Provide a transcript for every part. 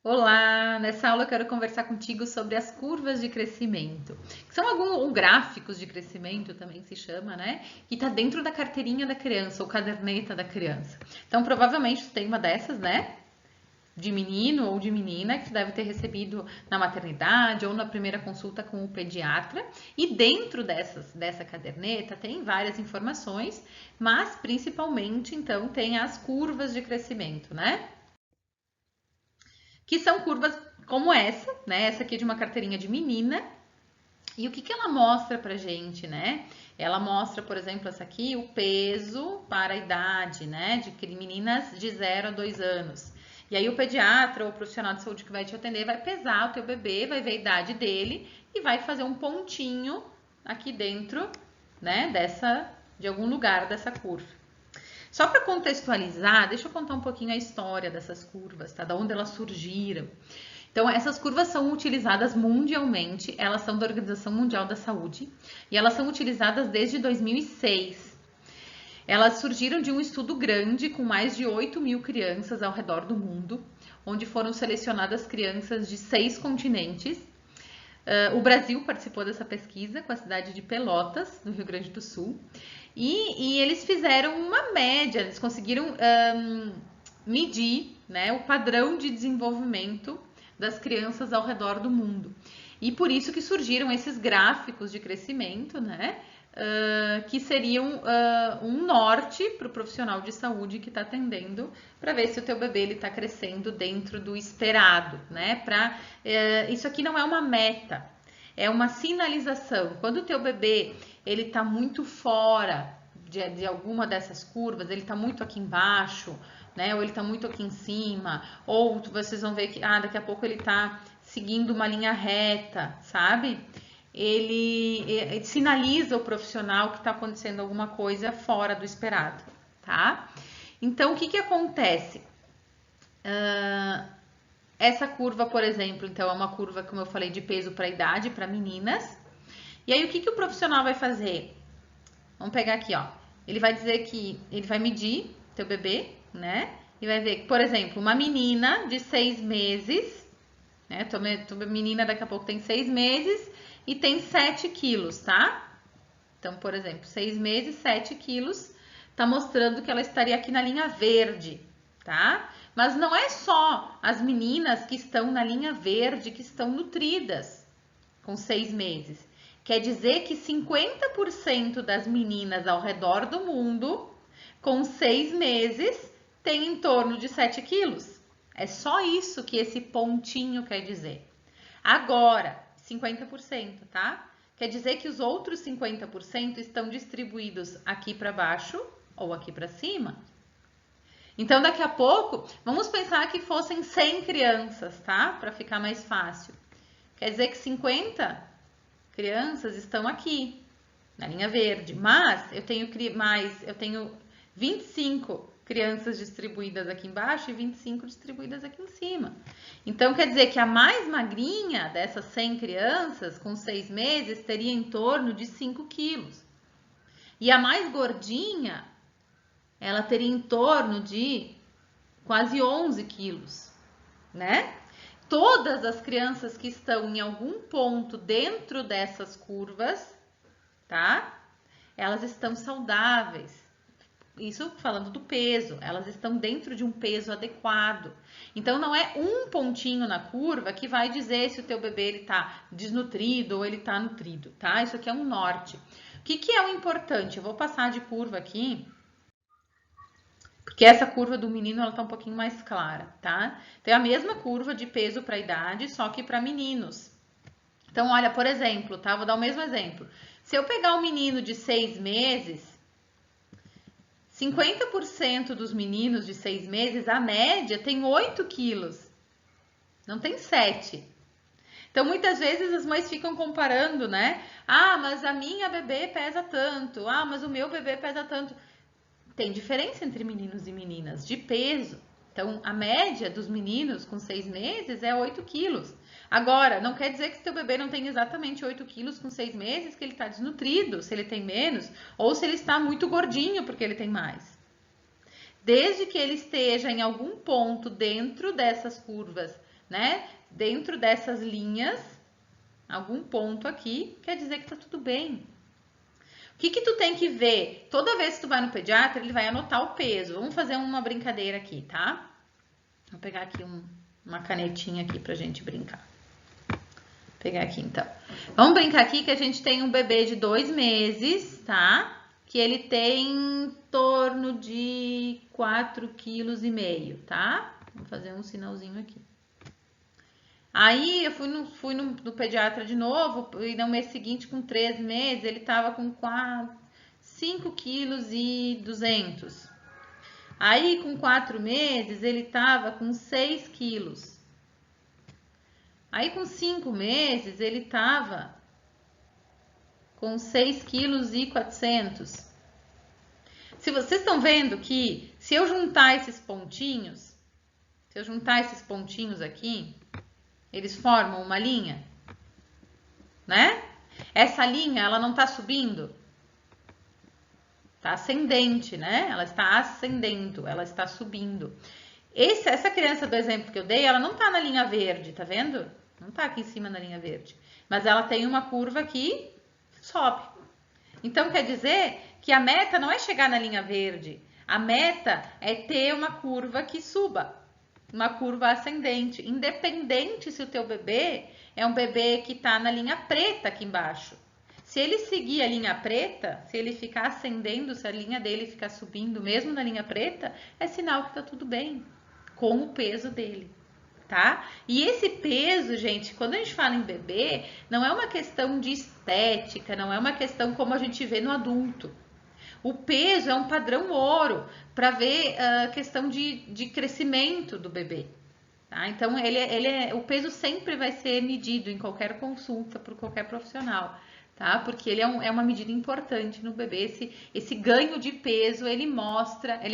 Olá! Nessa aula eu quero conversar contigo sobre as curvas de crescimento, que são alguns gráficos de crescimento, também se chama, né? Que está dentro da carteirinha da criança, ou caderneta da criança. Então, provavelmente, tu tem uma dessas, né? De menino ou de menina, que tu deve ter recebido na maternidade ou na primeira consulta com o pediatra. E dentro dessa caderneta tem várias informações, mas principalmente, então, tem as curvas de crescimento, né? Que são curvas como essa, né? Essa aqui é de uma carteirinha de menina. E o que ela mostra pra gente, né? Ela mostra, por exemplo, essa aqui, o peso para a idade, né? De meninas de 0 a 2 anos. E aí o pediatra ou o profissional de saúde que vai te atender vai pesar o teu bebê, vai ver a idade dele e vai fazer um pontinho aqui dentro, né? De algum lugar dessa curva. Só para contextualizar, deixa eu contar um pouquinho a história dessas curvas, tá? Da onde elas surgiram. Então, essas curvas são utilizadas mundialmente, elas são da Organização Mundial da Saúde e elas são utilizadas desde 2006. Elas surgiram de um estudo grande com mais de 8 mil crianças ao redor do mundo, onde foram selecionadas crianças de 6 continentes. O Brasil participou dessa pesquisa com a cidade de Pelotas, no Rio Grande do Sul. E eles fizeram uma média, eles conseguiram medir, né, o padrão de desenvolvimento das crianças ao redor do mundo. E por isso que surgiram esses gráficos de crescimento, né, que seriam um norte para o profissional de saúde que está atendendo, para ver se o teu bebê está crescendo dentro do esperado, né? Isso aqui não é uma meta, é uma sinalização. Quando o teu bebê ele está muito fora de alguma dessas curvas, ele está muito aqui embaixo, né? Ou ele está muito aqui em cima, ou vocês vão ver que daqui a pouco ele está seguindo uma linha reta, sabe? Ele sinaliza o profissional que está acontecendo alguma coisa fora do esperado, tá? Então, o que acontece? Essa curva, por exemplo, então é uma curva, como eu falei, de peso para idade, para meninas. E aí, o que o profissional vai fazer? Vamos pegar aqui, ó. Ele vai dizer que ele vai medir teu bebê, né? E vai ver que, por exemplo, uma menina de 6 meses, né? Tua menina daqui a pouco tem 6 meses e tem 7 quilos, tá? Então, por exemplo, 6 meses, 7 quilos, tá mostrando que ela estaria aqui na linha verde, tá? Mas não é só as meninas que estão na linha verde que estão nutridas com 6 meses. Quer dizer que 50% das meninas ao redor do mundo, com 6 meses, tem em torno de 7 quilos. É só isso que esse pontinho quer dizer. Agora, 50%, tá? Quer dizer que os outros 50% estão distribuídos aqui para baixo ou aqui para cima. Então, daqui a pouco, vamos pensar que fossem 100 crianças, tá? Para ficar mais fácil. Quer dizer que 50 crianças estão aqui, na linha verde. Mas eu tenho 25 crianças distribuídas aqui embaixo e 25 distribuídas aqui em cima. Então, quer dizer que a mais magrinha dessas 100 crianças, com 6 meses, teria em torno de 5 quilos. E a mais gordinha, ela teria em torno de quase 11 quilos, né? Todas as crianças que estão em algum ponto dentro dessas curvas, tá? Elas estão saudáveis. Isso falando do peso, elas estão dentro de um peso adequado. Então, não é um pontinho na curva que vai dizer se o teu bebê ele tá desnutrido ou ele tá nutrido, tá? Isso aqui é um norte. O que é o importante? Eu vou passar de curva aqui, porque essa curva do menino ela tá um pouquinho mais clara, tá? Tem a mesma curva de peso para idade, só que para meninos. Então, olha, por exemplo, tá? Vou dar o mesmo exemplo. Se eu pegar um menino de 6 meses, 50% dos meninos de 6 meses, a média tem 8 quilos, não tem 7. Então, muitas vezes as mães ficam comparando, né? Mas a minha bebê pesa tanto. Mas o meu bebê pesa tanto. Tem diferença entre meninos e meninas de peso. Então, a média dos meninos com 6 meses é 8 quilos. Agora, não quer dizer que se teu bebê não tem exatamente 8 quilos com 6 meses, que ele está desnutrido, se ele tem menos, ou se ele está muito gordinho porque ele tem mais. Desde que ele esteja em algum ponto dentro dessas curvas, né, dentro dessas linhas, algum ponto aqui, quer dizer que tá tudo bem. O que que tu tem que ver? Toda vez que tu vai no pediatra, ele vai anotar o peso. Vamos fazer uma brincadeira aqui, tá? Vou pegar aqui uma canetinha aqui pra gente brincar. Vou pegar aqui, então. Vamos brincar aqui que a gente tem um bebê de 2 meses, tá? Que ele tem em torno de 4,5 kg, tá? Vou fazer um sinalzinho aqui. Aí eu fui no pediatra de novo, e no mês seguinte, com 3 meses, ele tava com 5,2 kg. Aí com 4 meses, ele tava com 6 quilos. Aí com 5 meses, ele tava com 6,4 kg. Se vocês estão vendo que, se eu juntar esses pontinhos, aqui, eles formam uma linha, né? Essa linha, ela não tá subindo, tá ascendente, né? Ela está ascendendo, ela está subindo. Essa criança do exemplo que eu dei, ela não tá na linha verde, tá vendo? Não tá aqui em cima na linha verde. Mas ela tem uma curva que sobe. Então, quer dizer que a meta não é chegar na linha verde. A meta é ter uma curva que suba. Uma curva ascendente, independente se o teu bebê é um bebê que está na linha preta aqui embaixo. Se ele seguir a linha preta, se ele ficar ascendendo, se a linha dele ficar subindo mesmo na linha preta, é sinal que está tudo bem com o peso dele, tá? E esse peso, gente, quando a gente fala em bebê, não é uma questão de estética, não é uma questão como a gente vê no adulto. O peso é um padrão ouro para ver a questão de crescimento do bebê. Tá? Então, o peso sempre vai ser medido em qualquer consulta por qualquer profissional. Tá? Porque ele é uma medida importante no bebê. Esse ganho de peso, ele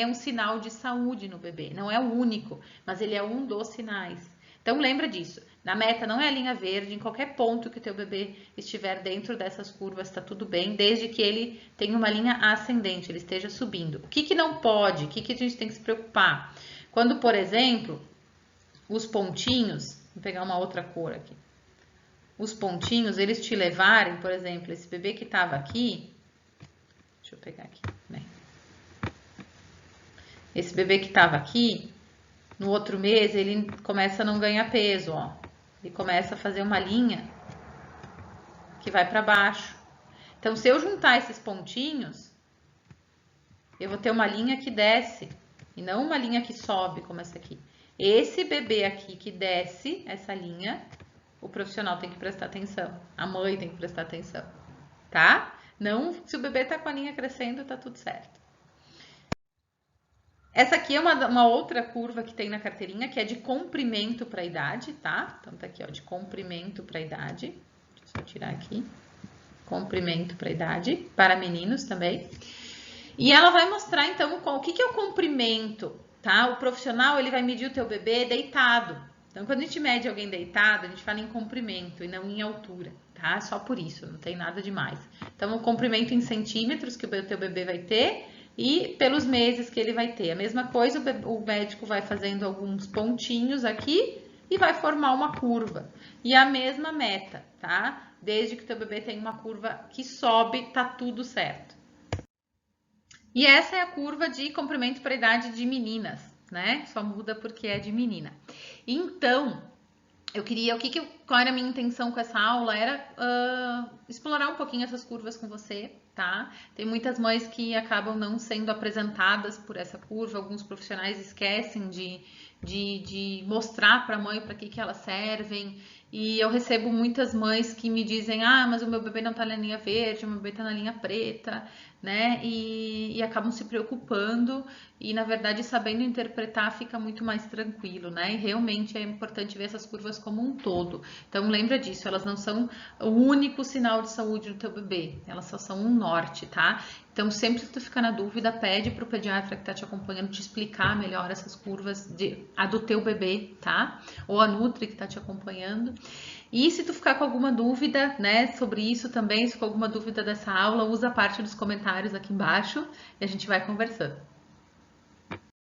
é um sinal de saúde no bebê. Não é o único, mas ele é um dos sinais. Então, lembra disso. Na meta não é a linha verde, em qualquer ponto que o teu bebê estiver dentro dessas curvas, está tudo bem, desde que ele tenha uma linha ascendente, ele esteja subindo. O que não pode? O que a gente tem que se preocupar? Quando, por exemplo, os pontinhos, vou pegar uma outra cor aqui, os pontinhos, eles te levarem, por exemplo, esse bebê que estava aqui, deixa eu pegar aqui, né? Esse bebê que estava aqui, no outro mês, ele começa a não ganhar peso, ó. Ele começa a fazer uma linha que vai para baixo. Então, se eu juntar esses pontinhos, eu vou ter uma linha que desce e não uma linha que sobe, como essa aqui. Esse bebê aqui que desce essa linha, o profissional tem que prestar atenção. A mãe tem que prestar atenção, tá? Não, se o bebê tá com a linha crescendo, tá tudo certo. Essa aqui é uma outra curva que tem na carteirinha, que é de comprimento para a idade, tá? Então, tá aqui, ó, de comprimento para a idade. Deixa eu só tirar aqui. Comprimento para a idade, para meninos também. E ela vai mostrar, então, o que é o comprimento, tá? O profissional, ele vai medir o teu bebê deitado. Então, quando a gente mede alguém deitado, a gente fala em comprimento e não em altura, tá? Só por isso, não tem nada demais. Então, o comprimento em centímetros que o teu bebê vai ter e pelos meses que ele vai ter. A mesma coisa, o médico vai fazendo alguns pontinhos aqui e vai formar uma curva. E a mesma meta, tá? Desde que o teu bebê tenha uma curva que sobe, tá tudo certo. E essa é a curva de comprimento para a idade de meninas, né? Só muda porque é de menina. Então, eu queria, qual era a minha intenção com essa aula? Era explorar um pouquinho essas curvas com você, tá? Tem muitas mães que acabam não sendo apresentadas por essa curva, alguns profissionais esquecem de mostrar para a mãe para que elas servem. E eu recebo muitas mães que me dizem, mas o meu bebê não tá na linha verde, o meu bebê tá na linha preta, né? E acabam se preocupando e, na verdade, sabendo interpretar fica muito mais tranquilo, né? E realmente é importante ver essas curvas como um todo. Então, lembra disso, elas não são o único sinal de saúde do teu bebê, elas só são um norte, tá? Então, sempre que tu ficar na dúvida, pede pro pediatra que tá te acompanhando te explicar melhor essas curvas, a do teu bebê, tá? Ou a Nutri que tá te acompanhando. E se tu ficar com alguma dúvida, né, sobre isso também, se for alguma dúvida dessa aula, usa a parte dos comentários aqui embaixo e a gente vai conversando.